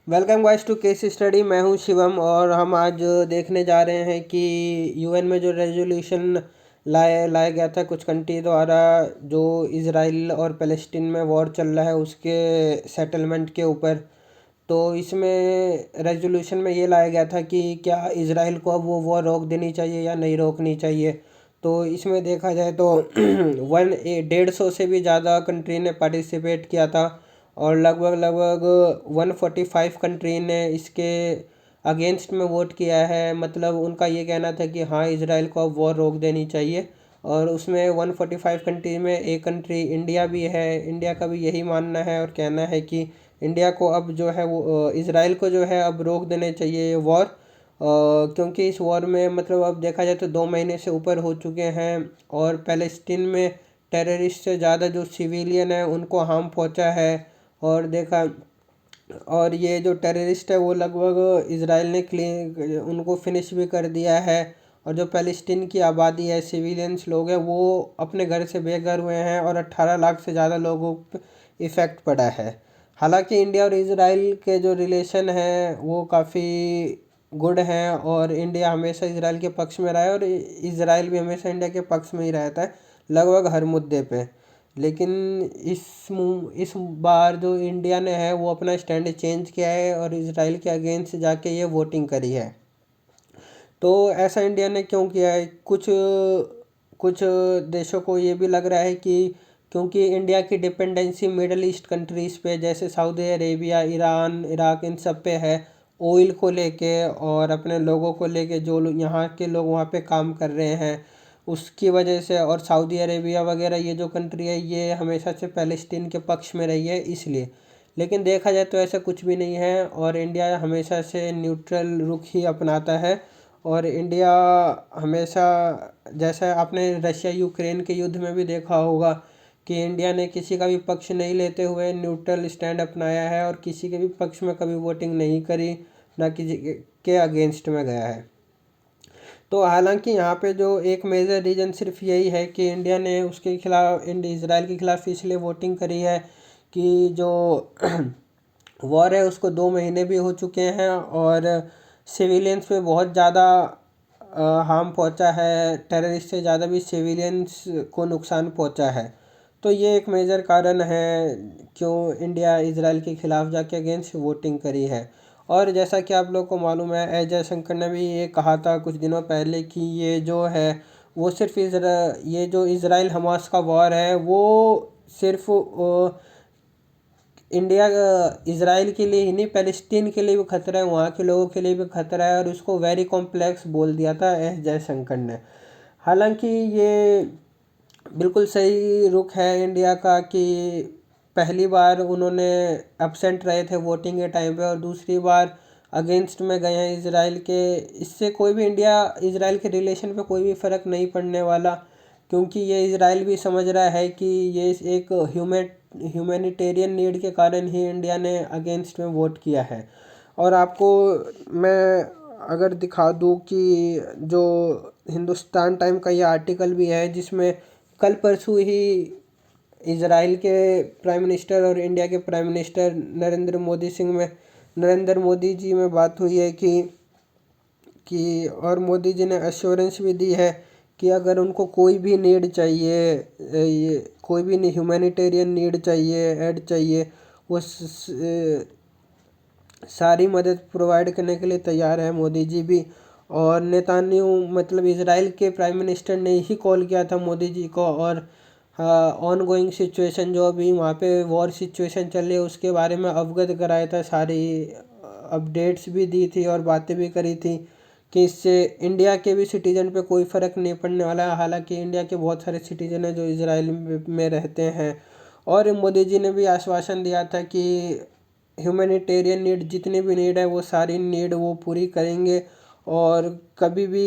Welcome guys to case study. मैं हूं शिवम और हम आज देखने जा रहे हैं कि यूएन में जो रेजोल्यूशन लाया गया था कुछ कंट्री द्वारा, जो इज़राइल और फ़लस्तीन में वॉर चल रहा है उसके सेटलमेंट के ऊपर। तो इसमें रेजोल्यूशन में ये लाया गया था कि क्या इज़राइल को अब वो वॉर रोक देनी चाहिए या नहीं रोकनी चाहिए। तो इसमें देखा जाए तो 150 से भी ज़्यादा कंट्री ने पार्टिसिपेट किया था और लगभग लगभग 145 कंट्री ने इसके अगेंस्ट में वोट किया है। मतलब उनका ये कहना था कि हाँ, इसराइल को अब वॉर रोक देनी चाहिए। और उसमें 145 कंट्री में एक कंट्री इंडिया भी है। इंडिया का भी यही मानना है और कहना है कि इंडिया को अब जो है वो इसराइल को जो है अब रोक देने चाहिए ये वॉर। क्योंकि इस वॉर में मतलब अब देखा जाए तो 2 महीने से ऊपर हो चुके हैं और फ़लस्तीन में टेररिस्ट से ज़्यादा जो सिविलियन है उनको हार्म पहुंचा है। और देखा, और ये जो टेररिस्ट है वो लगभग इसराइल ने क्लीन उनको फिनिश भी कर दिया है। और जो फ़लस्तीन की आबादी है, सिविलियंस लोग हैं, वो अपने घर से बेघर हुए हैं और 18 लाख से ज़्यादा लोगों पे इफ़ेक्ट पड़ा है। हालांकि इंडिया और इसराइल के जो रिलेशन हैं वो काफ़ी गुड हैं और इंडिया हमेशा इसराइल के पक्ष में रहा है और इसराइल भी हमेशा इंडिया के पक्ष में ही रहता है लगभग हर मुद्दे पे। लेकिन इस बार जो इंडिया ने है वो अपना स्टैंड चेंज किया है और इसराइल के अगेंस्ट जाके ये वोटिंग करी है। तो ऐसा इंडिया ने क्यों किया है? कुछ कुछ देशों को ये भी लग रहा है कि क्योंकि इंडिया की डिपेंडेंसी मिडल ईस्ट कंट्रीज़ पे जैसे सऊदी अरेबिया, ईरान, इराक, इन सब पे है, ऑयल को लेके और अपने लोगों को लेके, जो यहाँ के लोग वहाँ पे काम कर रहे हैं उसकी वजह से। और सऊदी अरेबिया वगैरह ये जो कंट्री है ये हमेशा से फ़लस्तीन के पक्ष में रही है इसलिए। लेकिन देखा जाए तो ऐसा कुछ भी नहीं है और इंडिया हमेशा से न्यूट्रल रुख ही अपनाता है। और इंडिया हमेशा, जैसा आपने रशिया यूक्रेन के युद्ध में भी देखा होगा कि इंडिया ने किसी का भी पक्ष नहीं लेते हुए न्यूट्रल स्टैंड अपनाया है और किसी के भी पक्ष में कभी वोटिंग नहीं करी, ना किसी के अगेंस्ट में गया है। तो हालांकि यहाँ पे जो एक मेजर रीज़न सिर्फ यही है कि इंडिया ने उसके खिलाफ, इसराइल के खिलाफ इसलिए वोटिंग करी है कि जो वॉर है उसको 2 महीने भी हो चुके हैं और सिविलियंस पे बहुत ज़्यादा हार्म पहुंचा है। टेररिस्ट से ज़्यादा भी सिविलियंस को नुकसान पहुंचा है। तो ये एक मेजर कारण है क्यों इंडिया इसराइल के खिलाफ जाके अगेंस्ट वोटिंग करी है। और जैसा कि आप लोग को मालूम है, एस जयशंकर ने भी ये कहा था कुछ दिनों पहले कि ये जो है वो सिर्फ ये जो इसराइल हमास का वॉर है वो सिर्फ इंडिया इसराइल के लिए ही नहीं, फ़लस्तीन के लिए भी खतरा है, वहाँ के लोगों के लिए भी खतरा है और उसको वेरी कॉम्प्लेक्स बोल दिया था एस जयशंकर ने। हालांकि ये बिल्कुल सही रुख है इंडिया का कि पहली बार उन्होंने एब्सेंट रहे थे वोटिंग के टाइम पे और दूसरी बार अगेंस्ट में गए हैं इसराइल के। इससे कोई भी इंडिया इसराइल के रिलेशन पे कोई भी फ़र्क नहीं पड़ने वाला, क्योंकि ये इसराइल भी समझ रहा है कि ये एक ह्यूमैनिटेरियन नीड के कारण ही इंडिया ने अगेंस्ट में वोट किया है। और आपको मैं अगर दिखा दूँ कि जो हिंदुस्तान टाइम का ये आर्टिकल भी है जिसमें कल परसों ही इसराइल के प्राइम मिनिस्टर और इंडिया के प्राइम मिनिस्टर नरेंद्र मोदी जी में बात हुई है कि और मोदी जी ने एश्योरेंस भी दी है कि अगर उनको कोई भी नीड चाहिए, ये कोई भी ह्यूमैनिटेरियन नीड चाहिए, एड चाहिए, वो सारी मदद प्रोवाइड करने के लिए तैयार है मोदी जी भी। और नेतान्याहू मतलब इसराइल के प्राइम मिनिस्टर ने ही कॉल किया था मोदी जी को और ऑन गोइंग सिचुएशन, जो अभी वहाँ पे वॉर सिचुएशन चल रही है उसके बारे में अवगत कराया था, सारी अपडेट्स भी दी थी और बातें भी करी थी कि इससे इंडिया के भी सिटीजन पे कोई फ़र्क नहीं पड़ने वाला है। हालांकि इंडिया के बहुत सारे सिटीजन हैं जो इसराइल में रहते हैं। और मोदी जी ने भी आश्वासन दिया था कि ह्यूमैनिटेरियन नीड जितनी भी नीड है वो सारी नीड वो पूरी करेंगे और कभी भी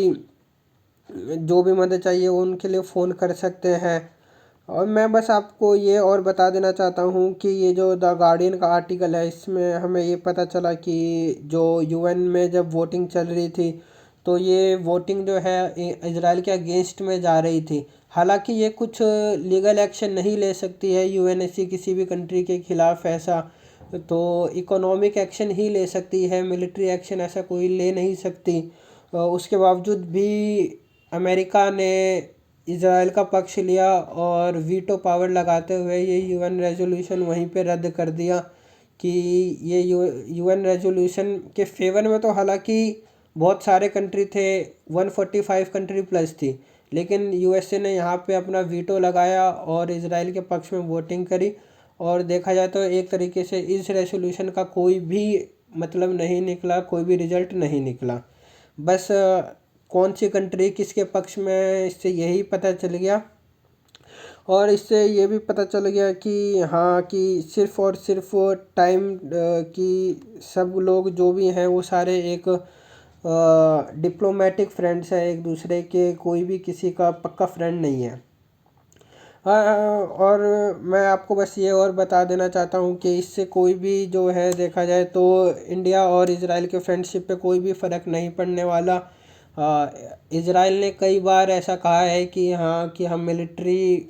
जो भी मदद चाहिए वो उनके लिए फ़ोन कर सकते हैं। और मैं बस आपको ये और बता देना चाहता हूँ कि ये जो द गार्डियन का आर्टिकल है इसमें हमें ये पता चला कि जो यूएन में जब वोटिंग चल रही थी तो ये वोटिंग जो है इसराइल के अगेंस्ट में जा रही थी। हालांकि ये कुछ लीगल एक्शन नहीं ले सकती है यूएनएससी किसी भी कंट्री के खिलाफ ऐसा, तो इकोनॉमिक एक्शन ही ले सकती है, मिलिट्री एक्शन ऐसा कोई ले नहीं सकती। उसके बावजूद भी अमेरिका ने इज़राइल का पक्ष लिया और वीटो पावर लगाते हुए ये यूएन रेजोल्यूशन वहीं पे रद्द कर दिया कि ये यूएन रेजोल्यूशन के फेवर में तो हालांकि बहुत सारे कंट्री थे, 145 कंट्री प्लस थी, लेकिन यूएसए ने यहाँ पे अपना वीटो लगाया और इज़राइल के पक्ष में वोटिंग करी। और देखा जाए तो एक तरीके से इस रेजोल्यूशन का कोई भी मतलब नहीं निकला, कोई भी रिजल्ट नहीं निकला। बस कौन सी कंट्री किसके पक्ष में, इससे यही पता चल गया। और इससे ये भी पता चल गया कि हाँ, कि सिर्फ़ और सिर्फ टाइम कि सब लोग जो भी हैं वो सारे एक डिप्लोमेटिक फ्रेंड्स हैं एक दूसरे के, कोई भी किसी का पक्का फ्रेंड नहीं है। और मैं आपको बस ये और बता देना चाहता हूँ कि इससे कोई भी जो है देखा जाए तो इंडिया और इज़राइल के फ्रेंडशिप पे कोई भी फ़र्क नहीं पड़ने वाला। इज़राइल ने कई बार ऐसा कहा है कि हाँ, कि हम मिलिट्री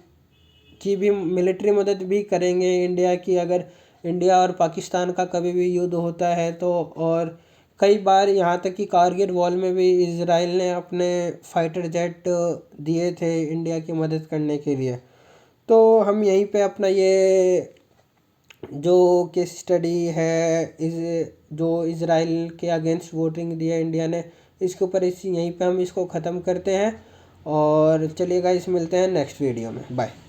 मदद भी करेंगे इंडिया की, अगर इंडिया और पाकिस्तान का कभी भी युद्ध होता है तो। और कई बार यहाँ तक कि कारगिल वॉर में भी इज़राइल ने अपने फाइटर जेट दिए थे इंडिया की मदद करने के लिए। तो हम यहीं पे अपना ये जो केस स्टडी है जो इज़राइल के अगेंस्ट वोटिंग दिया इंडिया ने, इसके ऊपर यहीं पे हम इसको ख़त्म करते हैं। और चलिए गाइस, मिलते हैं नेक्स्ट वीडियो में, बाय।